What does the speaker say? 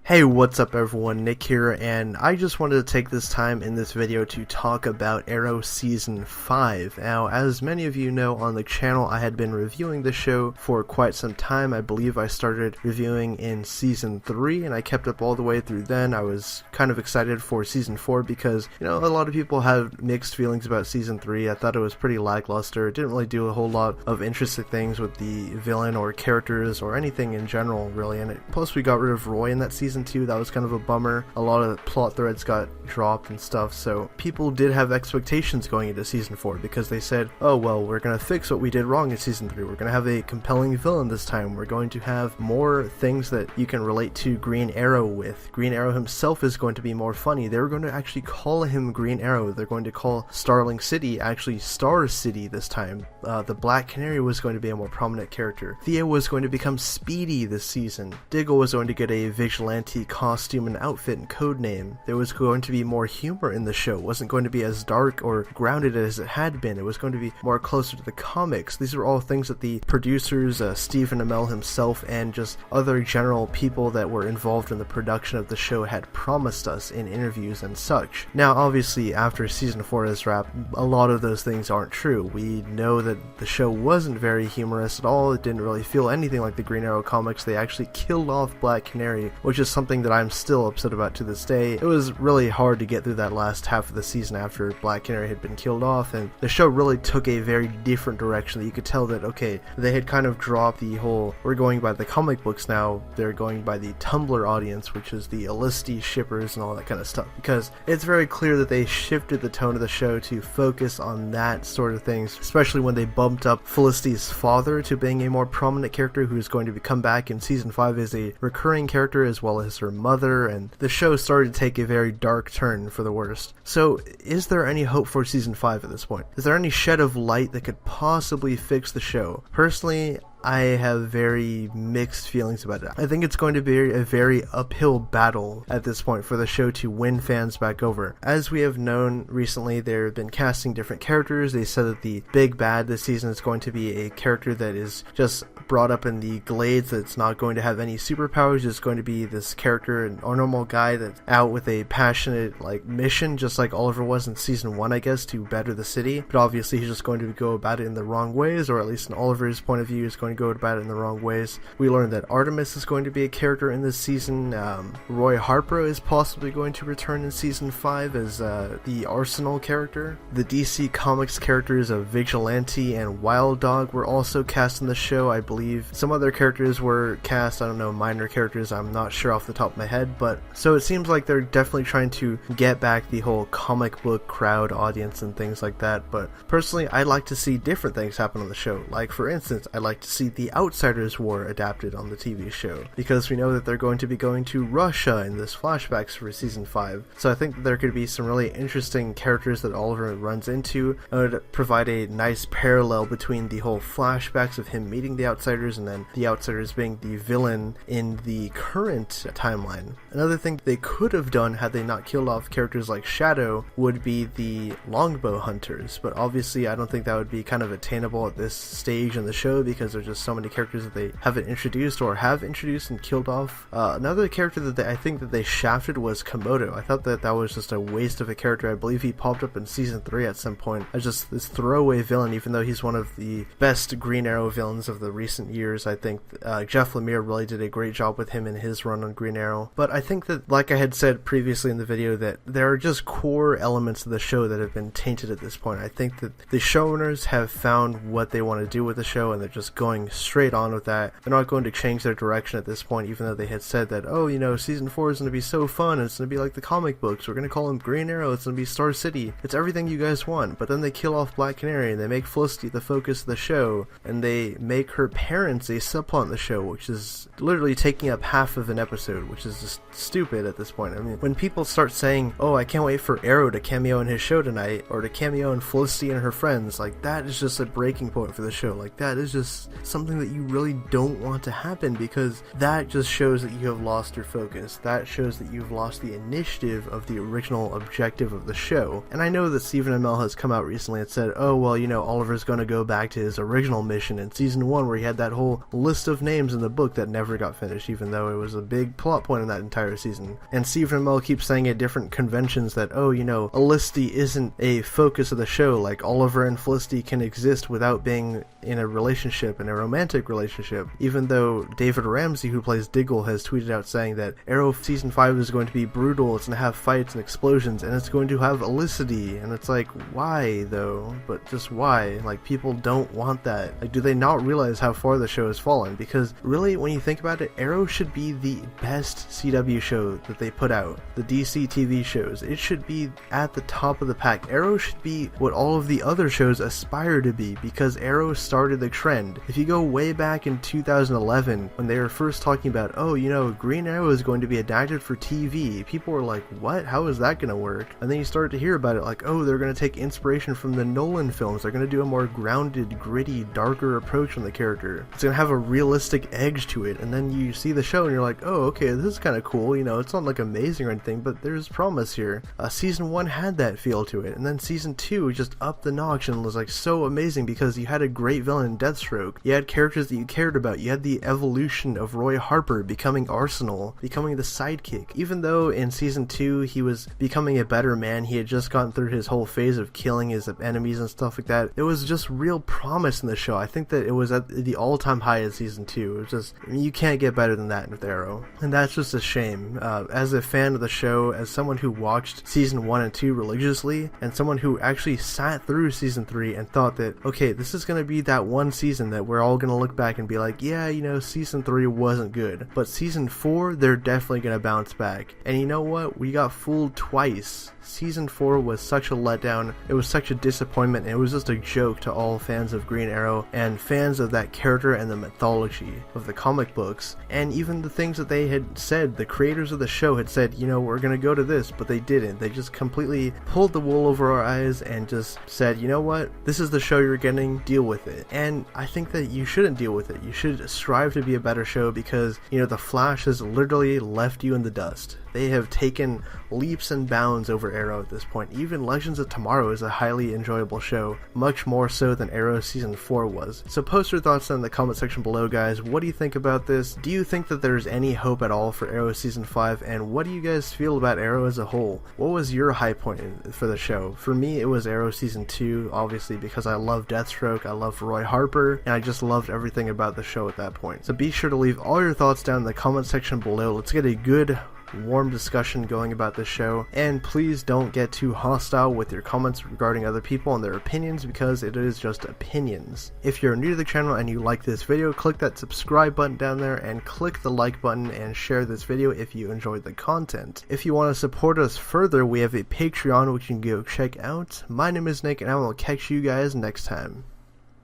Hey, what's up everyone, Nick here, and I just wanted to take this time in this video to talk about Arrow Season 5. Now, as many of you know on the channel, I had been reviewing the show for quite some time. I believe I started reviewing in Season 3, and I kept up all the way through then. I was kind of excited for Season 4 because, a lot of people have mixed feelings about Season 3. I thought it was pretty lackluster. It didn't really do a whole lot of interesting things with the villain or characters or anything in general, really, and plus we got rid of Roy in that Season 2, that was kind of a bummer. A lot of plot threads got dropped and stuff, so people did have expectations going into Season 4 because they said, oh well, we're going to fix what we did wrong in Season 3, we're going to have a compelling villain this time, we're going to have more things that you can relate to Green Arrow with. Green Arrow himself is going to be more funny. They were going to actually call him Green Arrow. They're going to call Starling City actually Star City this time. The Black Canary was going to be a more prominent character. Thea was going to become Speedy this season. Diggle was going to get a vigilante costume and outfit and code name. There was going to be more humor in the show. It wasn't going to be as dark or grounded as it had been. It was going to be more closer to the comics. These are all things that the producers, Stephen Amell himself, and just other general people that were involved in the production of the show had promised us in interviews and such. Now, obviously, after Season 4 is wrapped, a lot of those things aren't true. We know that the show wasn't very humorous at all. It didn't really feel anything like the Green Arrow comics. They actually killed off Black Canary, which is something that I'm still upset about to this day. It was really hard to get through that last half of the season after Black Canary had been killed off, and the show really took a very different direction that you could tell that, okay, they had kind of dropped the whole, we're going by the comic books now, they're going by the Tumblr audience, which is the Felicity shippers and all that kind of stuff, because it's very clear that they shifted the tone of the show to focus on that sort of things, especially when they bumped up Felicity's father to being a more prominent character who's going to come back in Season 5 as a recurring character, as well as her mother, and the show started to take a very dark turn for the worst. So, is there any hope for Season 5 at this point? Is there any shed of light that could possibly fix the show? Personally, I have very mixed feelings about it. I think it's going to be a very uphill battle at this point for the show to win fans back over. As we have known recently, they've been casting different characters. They said that the big bad this season is going to be a character that is just brought up in the glades, that's not going to have any superpowers. It's going to be this character, a normal guy that's out with a passionate mission, just like Oliver was in Season 1, I guess, to better the city. But obviously he's just going to go about it in the wrong ways, or at least in Oliver's point of view, is going to go about it in the wrong ways. We learned that Artemis is going to be a character in this season. Roy Harper is possibly going to return in Season 5 as the Arsenal character. The DC Comics characters of Vigilante and Wild Dog were also cast in the show. I believe some other characters were cast, I don't know, minor characters, I'm not sure off the top of my head, but so it seems like they're definitely trying to get back the whole comic book crowd audience and things like that. But personally, I'd like to see different things happen on the show. Like, for instance, I'd like to see the Outsiders War adapted on the TV show, because we know that they're going to be going to Russia in this flashbacks for Season 5, so I think that there could be some really interesting characters that Oliver runs into. It would provide a nice parallel between the whole flashbacks of him meeting the Outsiders and then the Outsiders being the villain in the current timeline. Another thing they could have done had they not killed off characters like Shadow would be the Longbow Hunters, but obviously I don't think that would be kind of attainable at this stage in the show because there's just so many characters that they haven't introduced or have introduced and killed off. Another character that I think that they shafted was Komodo. I thought that was just a waste of a character. I believe he popped up in Season 3 at some point as just this throwaway villain, even though he's one of the best Green Arrow villains of the recent years. I think Jeff Lemire really did a great job with him in his run on Green Arrow. But I think that, like I had said previously in the video, that there are just core elements of the show that have been tainted at this point. I think that the showrunners have found what they want to do with the show, and they're just going straight on with that. They're not going to change their direction at this point, even though they had said that, oh, Season 4 is going to be so fun, it's going to be like the comic books, we're going to call him Green Arrow, it's going to be Star City, it's everything you guys want. But then they kill off Black Canary, and they make Felicity the focus of the show, and they make her parents a subplot in the show, which is literally taking up half of an episode, which is just stupid at this point. I mean, when people start saying, oh, I can't wait for Arrow to cameo in his show tonight, or to cameo in Felicity and her friends, that is just a breaking point for the show. That is just something that you really don't want to happen, because that just shows that you have lost your focus. That shows that you've lost the initiative of the original objective of the show. And I know that Stephen Amell has come out recently and said, oh, well, you know, Oliver's going to go back to his original mission in season 1 where he had that whole list of names in the book that never got finished, even though it was a big plot point in that entire season. And Stephen Amell keeps saying at different conventions that, oh, you know, Felicity isn't a focus of the show, like Oliver and Felicity can exist without being in a relationship, in a romantic relationship, even though David Ramsey, who plays Diggle, has tweeted out saying that Arrow season 5 is going to be brutal, it's going to have fights and explosions, and it's going to have Felicity, and it's like, why though? But just why? Like, people don't want that. Like, do they not realize how far the show has fallen? Because really, when you think about it, Arrow should be the best CW show that they put out. The DC TV shows, it should be at the top of the pack. Arrow should be what all of the other shows aspire to be, because Arrow started the trend. If you go way back in 2011, when they were first talking about, oh, you know, Green Arrow is going to be adapted for TV, people were like, what? How is that going to work? And then you start to hear about it, like, oh, they're going to take inspiration from the Nolan films. They're going to do a more grounded, gritty, darker approach on the character. It's going to have a realistic edge to it. And then you see the show and you're like, oh, okay, this is kind of cool. You know, it's not like amazing or anything, but there's promise here. Season 1 had that feel to it. And then season 2 just upped the notch and was like so amazing because you had a great villain in Deathstroke. You had characters that you cared about. You had the evolution of Roy Harper becoming Arsenal, becoming the sidekick. Even though in season 2 he was becoming a better man, he had just gotten through his whole phase of killing his enemies and stuff like that. There was just real promise in the show. I think that it was at the all-time high in season 2. It was just, I mean, you can't get better than that with Arrow. And that's just a shame. As a fan of the show, as someone who watched season 1 and 2 religiously, and someone who actually sat through season 3 and thought that, okay, this is going to be that one season that we're all going to look back and be like, yeah, you know, season 3 wasn't good, but season 4, they're definitely going to bounce back. And you know what? We got fooled twice. Season 4 was such a letdown, it was such a disappointment, and it was just a joke to all fans of Green Arrow and fans of that character and the mythology of the comic books, and even the things that they had said. The creators of the show had said, you know, we're gonna go to this, but they didn't. They just completely pulled the wool over our eyes and just said, you know what, this is the show you're getting, deal with it. And I think that you shouldn't deal with it. You should strive to be a better show, because, you know, The Flash has literally left you in the dust. They have taken leaps and bounds over Arrow at this point. Even Legends of Tomorrow is a highly enjoyable show, much more so than Arrow Season 4 was. So post your thoughts in the comment section below, guys. What do you think about this? Do you think that there's any hope at all for Arrow Season 5? And what do you guys feel about Arrow as a whole? What was your high point for the show? For me, it was Arrow Season 2, obviously, because I love Deathstroke, I love Roy Harper, and I just loved everything about the show at that point. So be sure to leave all your thoughts down in the comment section below. Let's get a good warm discussion going about this show, and please don't get too hostile with your comments regarding other people and their opinions, because it is just opinions. If you're new to the channel and you like this video, click that subscribe button down there and click the like button and share this video if you enjoyed the content. If you want to support us further, we have a Patreon which you can go check out. My name is Nick, and I will catch you guys next time.